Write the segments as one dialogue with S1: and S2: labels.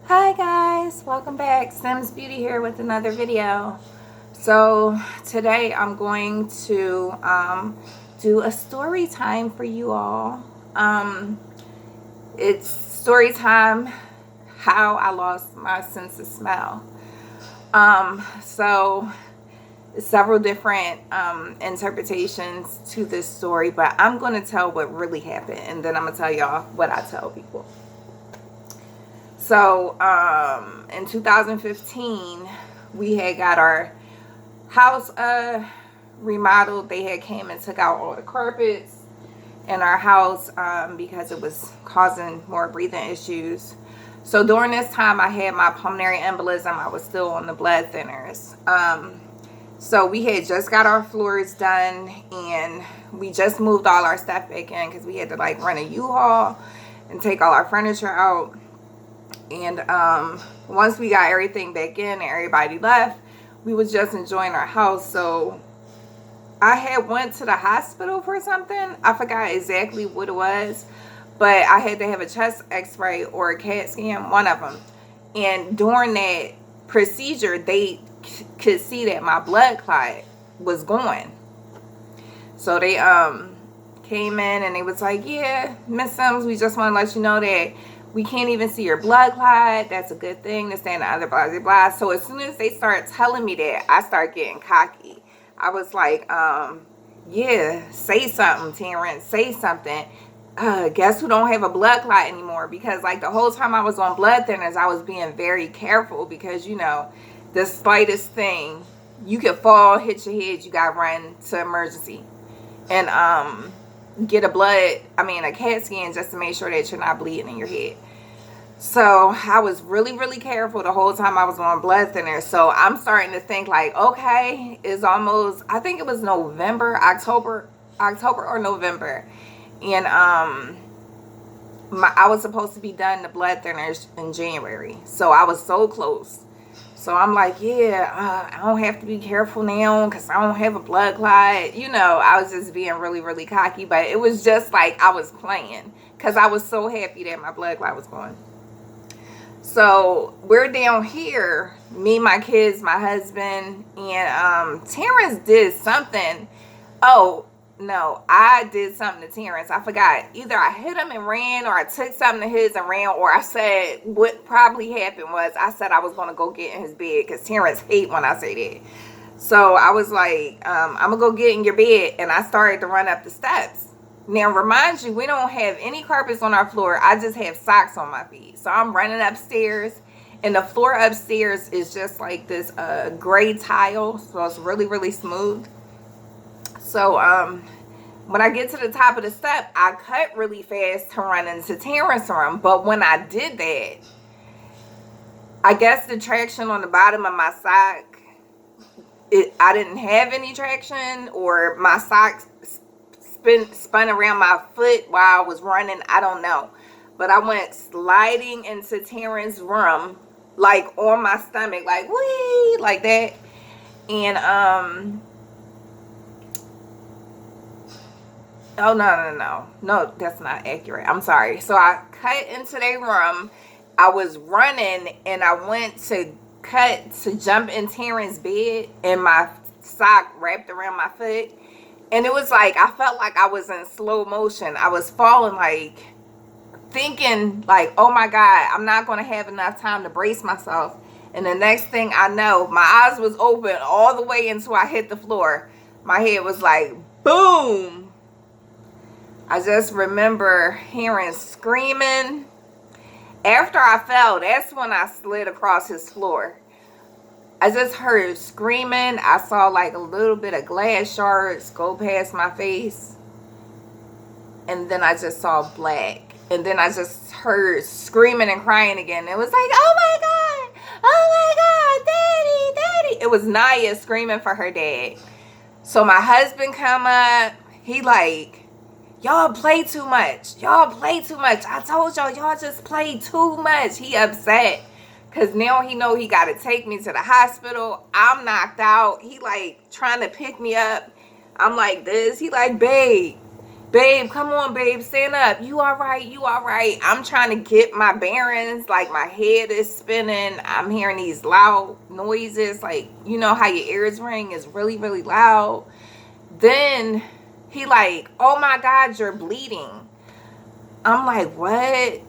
S1: Hi guys, welcome back. Sims Beauty here with another video. So today I'm going to do a story time for you all. It's story time how I lost my sense of smell. So several different interpretations to this story, but I'm going to tell what really happened, and then I'm going to tell y'all what I tell people. So in 2015, we had got our house remodeled. They had came and took out all the carpets in our house because it was causing more breathing issues. So during this time, I had my pulmonary embolism. I was still on the blood thinners. So we had just got our floors done, and we just moved all our stuff back in because we had to like rent a U-Haul and take all our furniture out. And once we got everything back in and everybody left, we was just enjoying our house. So I had went to the hospital for something. I forgot exactly what it was, but I had to have a chest x-ray or a CAT scan, one of them. And during that procedure, they could see that my blood clot was going. So they came in and they was like, yeah, Miss Sims, we just want to let you know that we can't even see your blood clot. That's a good thing. This and the other, blah, blah, blah. So as soon as they start telling me that, I start getting cocky. I was like, yeah, say something, Terrence. Say something. Guess who don't have a blood clot anymore? Because like the whole time I was on blood thinners, I was being very careful because, you know, the slightest thing, you could fall, hit your head, you got to run to emergency. And get a CAT scan just to make sure that you're not bleeding in your head. So I was really, really careful the whole time I was on blood thinner. So I'm starting to think like, okay, it's almost, I think it was October or November. And I was supposed to be done the blood thinners in January. So I was so close. So I'm like, yeah, I don't have to be careful now because I don't have a blood clot. You know, I was just being really, really cocky. But it was just like I was playing because I was so happy that my blood clot was going. So we're down here, me, my kids, my husband, and Terrence did something. Oh, no, I did something to Terrence. I forgot. Either I hit him and ran, or I took something of his and ran, or I said what probably happened was I said I was going to go get in his bed because Terrence hate when I say that. So I was like, I'm going to go get in your bed, and I started to run up the steps. Now, remind you, we don't have any carpets on our floor. I just have socks on my feet. So I'm running upstairs, and the floor upstairs is just like this gray tile. So it's really, really smooth. So when I get to the top of the step, I cut really fast to run into Terrence's room. But when I did that, I guess the traction on the bottom of my sock, I didn't have any traction, or my socks spun around my foot while I was running. I don't know. But I went sliding into Terrence's room, like on my stomach, like wee, like that. And oh, no, that's not accurate. I'm sorry. So I cut into their room. I was running, and I went to cut to jump in Terrence's bed, and my sock wrapped around my foot. And it was like, I felt like I was in slow motion. I was falling, like, thinking, like, oh my God, I'm not going to have enough time to brace myself. And the next thing I know, my eyes was open all the way until I hit the floor. My head was like, boom. I just remember hearing screaming. After I fell, that's when I slid across his floor. I just heard screaming. I saw like a little bit of glass shards go past my face. And then I just saw black. And then I just heard screaming and crying again. It was like, oh my God, Daddy. It was Naya screaming for her dad. So my husband come up. He like, y'all play too much. I told y'all just play too much. He upset. Because now he know he got to take me to the hospital. I'm knocked out. He like trying to pick me up. I'm like this. He like, babe, babe, come on, babe, stand up. You all right? You all right? I'm trying to get my bearings. Like, my head is spinning. I'm hearing these loud noises. Like, you know how your ears ring is really, really loud. Then he like, oh my God, you're bleeding. I'm like, what?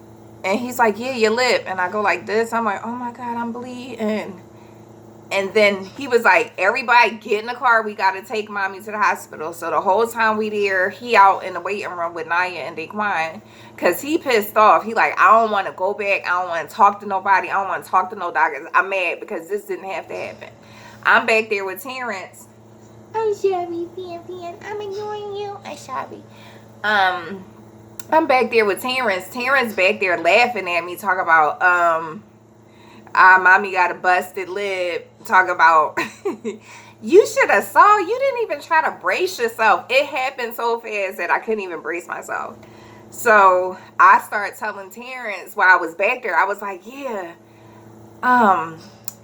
S1: And he's like, yeah, your lip. And I go like this. I'm like, oh my God, I'm bleeding. And then he was like, everybody get in the car. We got to take mommy to the hospital. So the whole time we there, he out in the waiting room with Naya and Daquan. Because he pissed off. He like, I don't want to go back. I don't want to talk to nobody. I don't want to talk to no doctors. I'm mad because this didn't have to happen. I'm back there with Terrence. I'm sorry, Pan. I'm ignoring you. I'm sorry. I'm back there with Terrence. Terrence back there laughing at me, talk about, mommy got a busted lip. Talk about, you should have saw. You didn't even try to brace yourself. It happened so fast that I couldn't even brace myself. So I started telling Terrence while I was back there. I was like, yeah,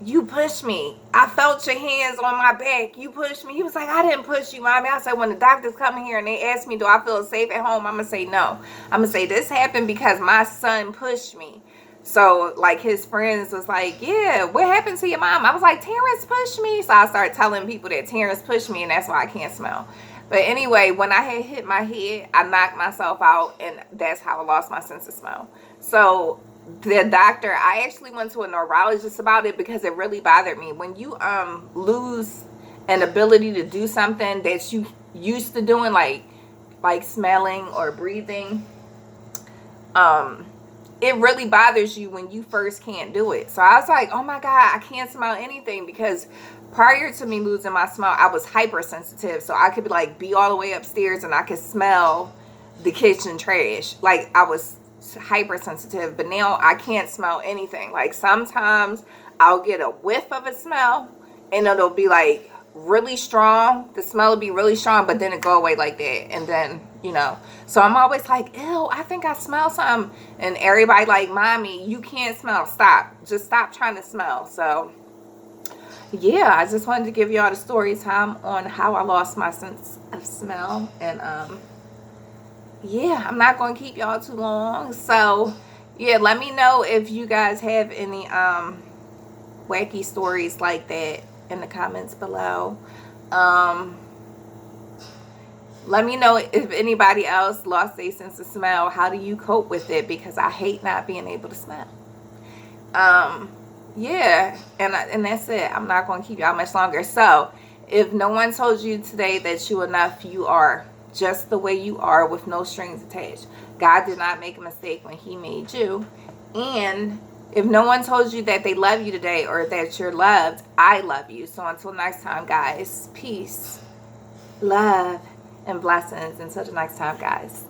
S1: you pushed me. I felt your hands on my back. You pushed me. He was like, I didn't push you, mommy. I said, when the doctors come in here and they ask me, do I feel safe at home? I'm going to say no. I'm going to say this happened because my son pushed me. So, like, his friends was like, yeah, what happened to your mom? I was like, Terrence pushed me. So I started telling people that Terrence pushed me, and that's why I can't smell. But anyway, when I had hit my head, I knocked myself out, and that's how I lost my sense of smell. So the doctor, I actually went to a neurologist about it because it really bothered me. When you lose an ability to do something that you used to doing, like smelling or breathing, it really bothers you when you first can't do it. So I was like, oh my God, I can't smell anything, because prior to me losing my smell, I was hypersensitive. So I could be all the way upstairs and I could smell the kitchen trash. Like, I was hypersensitive, but now I can't smell anything. Like, sometimes I'll get a whiff of a smell and it'll be like really strong. The smell will be really strong, but then it go away like that. And then, so I'm always like, ew, I think I smell something. And everybody like, mommy, you can't smell. Stop. Just stop trying to smell. So yeah, I just wanted to give y'all the story time on how I lost my sense of smell. And yeah, I'm not going to keep y'all too long. So yeah, let me know if you guys have any wacky stories like that in the comments below. Let me know if anybody else lost their sense of smell. How do you cope with it? Because I hate not being able to smell. Yeah, and that's it. I'm not going to keep y'all much longer. So if no one told you today that you enough, you are just the way you are with no strings attached. God did not make a mistake when he made you. And if no one told you that they love you today or that you're loved, I love you. So until next time, guys, peace, love, and blessings. Until the next time, guys.